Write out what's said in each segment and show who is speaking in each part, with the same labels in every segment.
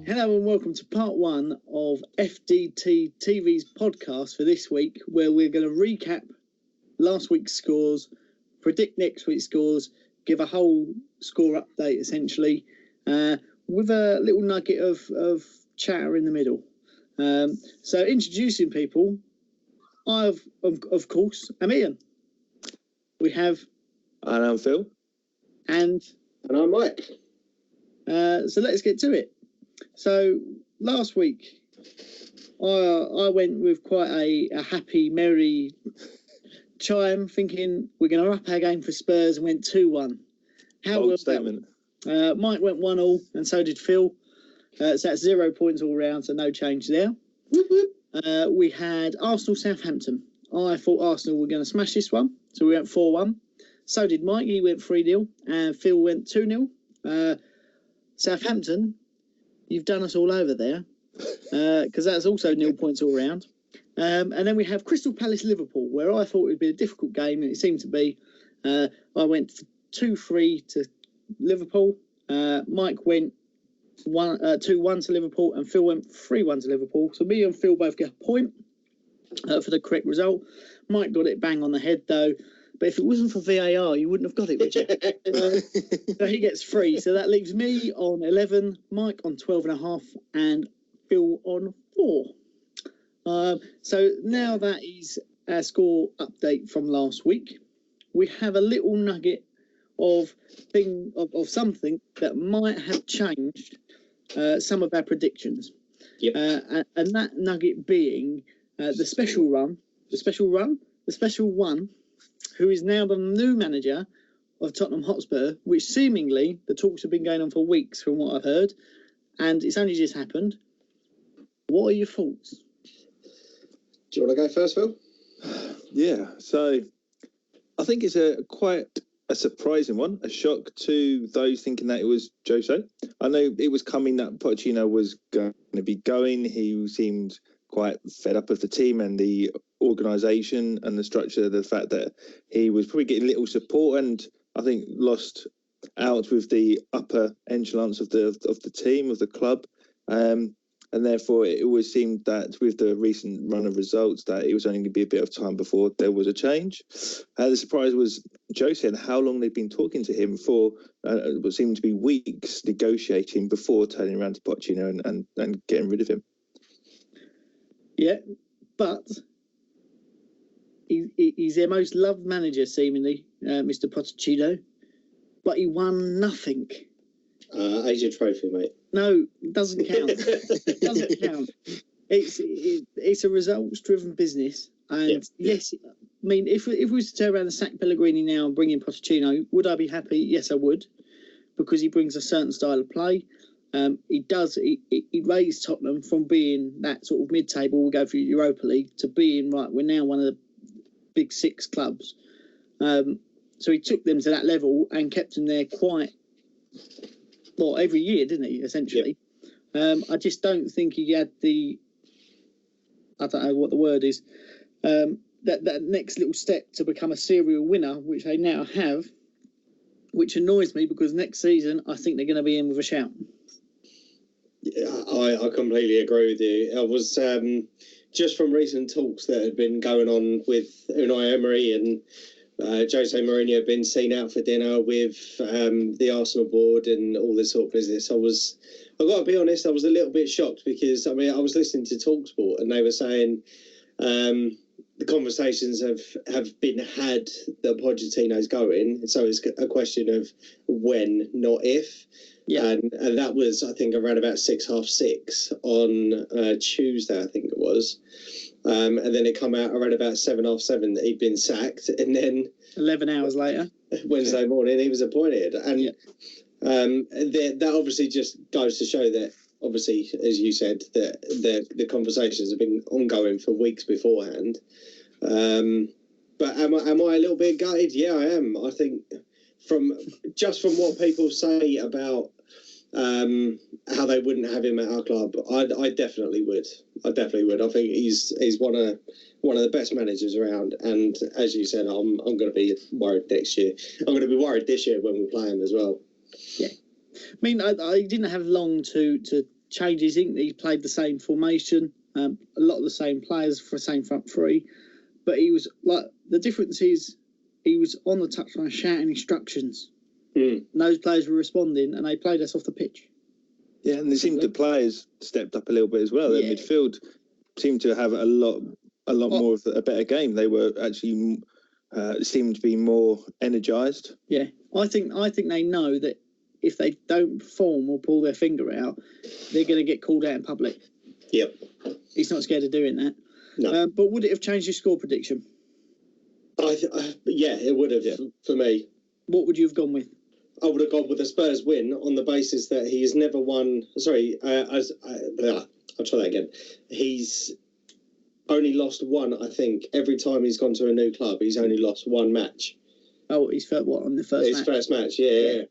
Speaker 1: Hello and welcome to part one of FDT-TV's podcast for this week, where we're going to recap last week's scores, predict next week's scores, give a whole score update essentially, with a little nugget of chatter in the middle. So introducing people, of course, I'm Ian. We have...
Speaker 2: And I'm Phil.
Speaker 1: And
Speaker 3: I'm Mike.
Speaker 1: So let's get to it. So last week, I went with quite a happy, merry chime, thinking we're going to up our game for Spurs, and went 2-1. How was
Speaker 2: statement?
Speaker 1: Mike went 1-1, and so did Phil. So that's 0 points all round, so no change there. We had Arsenal-Southampton. I thought Arsenal were going to smash this one, so we went 4-1. So did Mike. He went 3-0, and Phil went 2-0. Southampton, you've done us all over there, because that's also 0 points all round. And then we have Crystal Palace-Liverpool, where I thought it would be a difficult game, and it seemed to be. I went 2-3 to Liverpool. Mike went 2-1 to Liverpool, and Phil went 3-1 to Liverpool. So me and Phil both get a point for the correct result. Mike got it bang on the head, though. But if it wasn't for VAR, you wouldn't have got it, would you? So he gets 3. So that leaves me on 11, Mike on 12.5, and Phil on 4. So now that is our score update from last week. We have a little nugget of something that might have changed some of our predictions.
Speaker 3: Yep.
Speaker 1: And that nugget being the special one, who is now the new manager of Tottenham Hotspur, which seemingly the talks have been going on for weeks from what I've heard, and it's only just happened. What are your thoughts?
Speaker 3: Do you want to go first, Phil?
Speaker 2: Yeah, so I think it's quite a surprising one, a shock to those thinking that it was Jose. I know it was coming that Pochettino was going to be going. He seemed quite fed up of the team and the organisation and the structure, the fact that he was probably getting little support, and I think lost out with the upper echelons of the team, of the club, and therefore it always seemed that with the recent run of results that it was only going to be a bit of time before there was a change. The surprise was Jose and how long they'd been talking to him for what seemed to be weeks, negotiating before turning around to Pochettino and getting rid of him.
Speaker 1: Yeah, but he's their most loved manager, seemingly, Mr. Pochettino. But he won nothing.
Speaker 3: Asia Trophy, mate.
Speaker 1: No, it doesn't count. It doesn't count. It's a results-driven business. And yes, I mean, if we was to turn around and sack Pellegrini now and bring in Pochettino, would I be happy? Yes, I would, because he brings a certain style of play. He raised Tottenham from being that sort of mid-table, we'll go through Europa League, to being, right, we're now one of the big 6 clubs. So he took them to that level and kept them there quite, well, every year, didn't he, essentially? Yep. I just don't think he had I don't know what the word is, that next little step to become a serial winner, which they now have, which annoys me because next season I think they're going to be in with a shout.
Speaker 3: Yeah, I completely agree with you. I was just from recent talks that had been going on with Unai Emery and Jose Mourinho had been seen out for dinner with the Arsenal board and all this sort of business. I've got to be honest, I was a little bit shocked because, I mean, I was listening to TalkSport and they were saying the conversations have been had that Pochettino's going. So it's a question of when, not if. Yeah, and that was, I think, around about 6:30 on Tuesday, I think it was. And then it come out around about 7:30 that he'd been sacked, and then
Speaker 1: 11 hours later,
Speaker 3: Wednesday morning, he was appointed. And that obviously just goes to show that, obviously, as you said, that the conversations have been ongoing for weeks beforehand. But am I a little bit gutted? Yeah, I am. I think from what people say about how they wouldn't have him at our club, I definitely would. I think he's one of the best managers around. And as you said, I'm going to be worried next year. I'm going to be worried this year when we play him as well.
Speaker 1: Yeah, I mean, I didn't have long to changes. He played the same formation, a lot of the same players for the same front three, but he was like, the difference is he was on the touchline shouting instructions. And those players were responding, and they played us off the pitch.
Speaker 2: Yeah, and it seemed the players stepped up a little bit as well. Their midfield seemed to have a lot more of a better game. They were actually seemed to be more energised.
Speaker 1: Yeah, I think they know that if they don't perform or pull their finger out, they're going to get called out in public.
Speaker 3: Yep.
Speaker 1: He's not scared of doing that.
Speaker 3: No.
Speaker 1: But would it have changed your score prediction?
Speaker 3: Yeah, it would have for me.
Speaker 1: What would you have gone with?
Speaker 3: I would have gone with a Spurs win on the basis that he has never won. Sorry, I'll try that again. He's only lost one, I think. Every time he's gone to a new club, he's only lost one match.
Speaker 1: Oh, he's on the first match?
Speaker 3: His first match, yeah.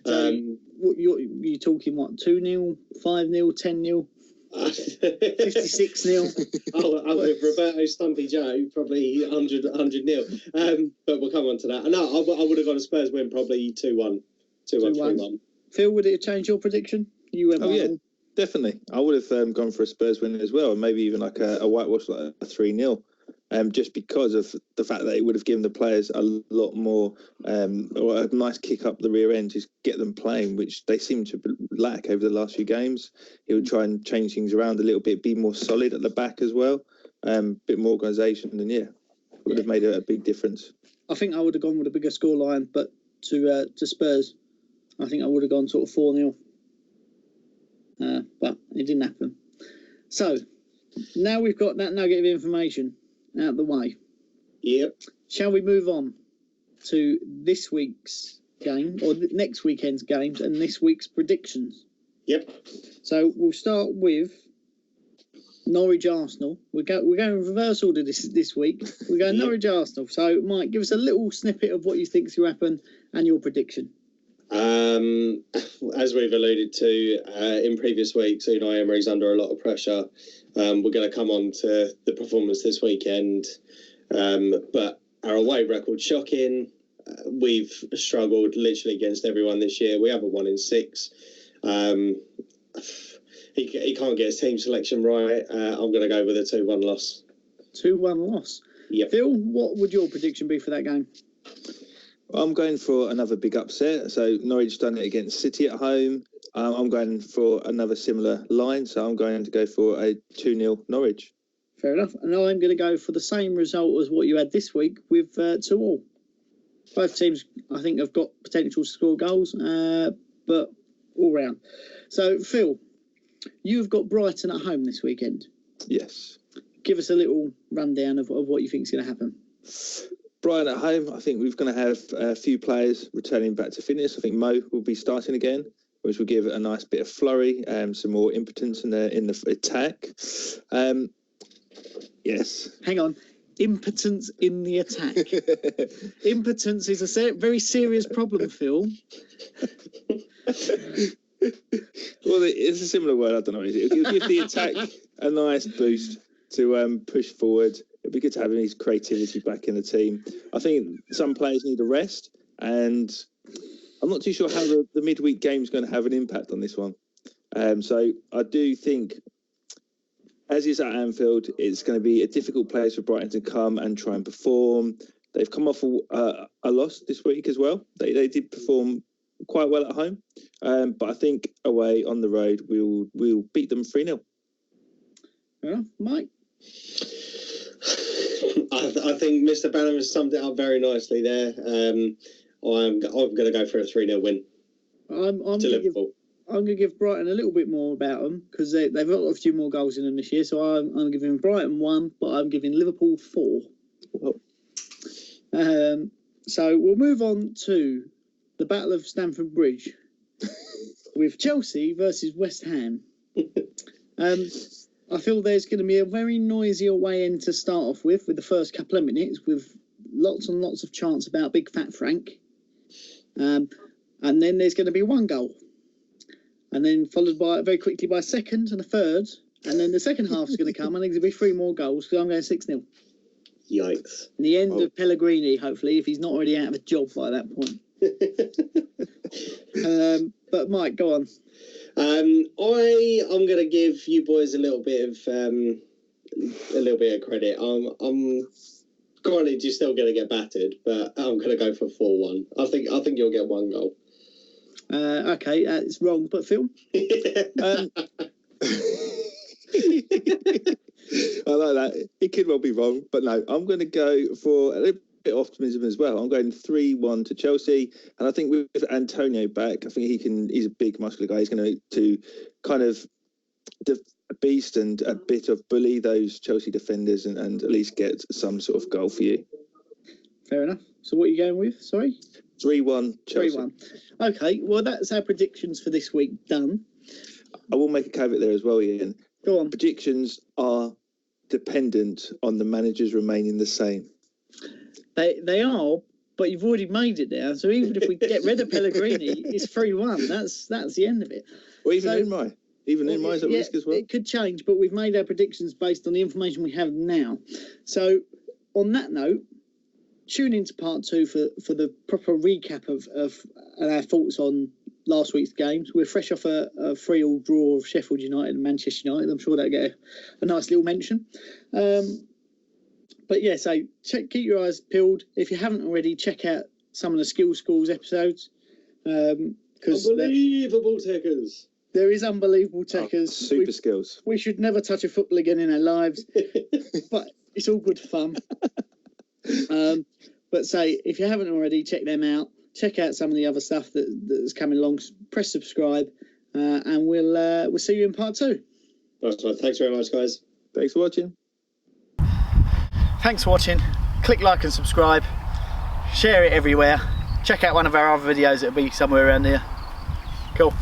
Speaker 1: So you're talking, what, 2-0, 5-0, 10-0? 56-0.
Speaker 3: Oh, with Roberto Stumpy Joe, probably 100-0. But we'll come on to that. No, I would have got a Spurs win, probably 2-1. 2-1, 3-1.
Speaker 1: Phil, would it have changed your prediction? You went
Speaker 2: yeah, definitely. I would have gone for a Spurs win as well, and maybe even like a whitewash, like a 3-0. Just because of the fact that it would have given the players a lot more, or a nice kick up the rear end, just get them playing, which they seem to lack over the last few games. He would try and change things around a little bit, be more solid at the back as well, bit more organisation, and would have made a big difference.
Speaker 1: I think I would have gone with a bigger scoreline, but to Spurs, I think I would have gone sort of 4-0. But it didn't happen. So now we've got that nugget of information out of the way.
Speaker 3: Yep.
Speaker 1: Shall we move on to this week's game, or next weekend's games, and this week's predictions?
Speaker 3: Yep.
Speaker 1: So we'll start with Norwich Arsenal. We're going in reverse order this week. We're going Norwich Arsenal. So Mike, give us a little snippet of what you think's going to happen and your prediction.
Speaker 3: As we've alluded to in previous weeks, Unai Emery's under a lot of pressure. We're going to come on to the performance this weekend, but our away record shocking. We've struggled literally against everyone this year. We haven't won in 6. He can't get his team selection right. I'm going to go with a 2-1 loss.
Speaker 1: 2-1 loss.
Speaker 3: Yep.
Speaker 1: Phil, what would your prediction be for that game?
Speaker 2: I'm going for another big upset. So Norwich done it against City at home. I'm going for another similar line. So I'm going to go for a 2-0 Norwich.
Speaker 1: Fair enough. And I'm going to go for the same result as what you had this week with 2-2. Both teams, I think, have got potential to score goals, but all round. So, Phil, you've got Brighton at home this weekend.
Speaker 2: Yes.
Speaker 1: Give us a little rundown of what you think is going to happen.
Speaker 2: Brighton at home, I think we're going to have a few players returning back to fitness. I think Mo will be starting again, which will give it a nice bit of flurry, some more impotence in the attack. Yes.
Speaker 1: Hang on. Impotence in the attack. Impotence is a very serious problem, Phil.
Speaker 2: Well, it's a similar word. I don't know. It'll give the attack a nice boost to push forward. It'd be good to have his creativity back in the team. I think some players need a rest, and I'm not too sure how the midweek game is going to have an impact on this one. So I do think, as is at Anfield, it's going to be a difficult place for Brighton to come and try and perform. They've come off a loss this week as well. They did perform quite well at home, but I think away on the road we'll beat them 3-0.
Speaker 1: Yeah, Mike.
Speaker 3: I think Mr. Banner has summed it up very nicely there. I'm going to go for a 3-0 win.
Speaker 1: I'm
Speaker 3: to Liverpool.
Speaker 1: I'm going to give Brighton a little bit more about them because they've got a few more goals in them this year. So I'm giving Brighton 1, but I'm giving Liverpool 4.
Speaker 2: Oh.
Speaker 1: So we'll move on to the Battle of Stamford Bridge with Chelsea versus West Ham. I feel there's going to be a very noisy away end to start off with the first couple of minutes, with lots and lots of chants about Big Fat Frank. And then there's going to be one goal. And then followed very quickly by a second and a third. And then the second half is going to come, and there's going to be 3 more goals, because I'm going 6-0.
Speaker 3: Yikes.
Speaker 1: And the end of Pellegrini, hopefully, if he's not already out of a job by that point. But Mike, go on.
Speaker 3: I'm going to give you boys a little bit of credit. I'm granted you're still going to get battered, but I'm going to go for 4-1. I think you'll get 1 goal.
Speaker 1: Okay, it's wrong, but Phil.
Speaker 2: I like that. It could well be wrong, but no, I'm going to go for a little bit of optimism as well. I'm going 3-1 to Chelsea, and I think with Antonio back, I think he's a big muscular guy. He's going to kind of beast and a bit of bully those Chelsea defenders and at least get some sort of goal for you.
Speaker 1: Fair enough. So what are you going with? Sorry?
Speaker 2: 3-1 Chelsea.
Speaker 1: 3-1. Okay, well, that's our predictions for this week done.
Speaker 2: I will make a caveat there as well, Ian.
Speaker 1: Go on.
Speaker 2: Predictions are dependent on the managers remaining the same.
Speaker 1: They are, but you've already made it now. So even if we get rid of Pellegrini, it's 3-1. That's the end of it.
Speaker 2: Or even Unai's at risk as well.
Speaker 1: It could change, but we've made our predictions based on the information we have now. So on that note, tune into part 2 for the proper recap of our thoughts on last week's games. We're fresh off a 3-3 draw of Sheffield United and Manchester United. I'm sure that'll get a nice little mention. But yeah, so keep your eyes peeled. If you haven't already, check out some of the Skill Schools episodes.
Speaker 3: Unbelievable techers.
Speaker 1: There is unbelievable techers.
Speaker 2: Super skills.
Speaker 1: We should never touch a football again in our lives, but it's all good fun. But say, if you haven't already, check them out. Check out some of the other stuff that's coming along. Press subscribe, and we'll see you in part 2.
Speaker 3: Nice one. Thanks very much, guys.
Speaker 2: Thanks for watching.
Speaker 1: Thanks for watching. Click like and subscribe. Share it everywhere. Check out one of our other videos. It'll be somewhere around here. Cool.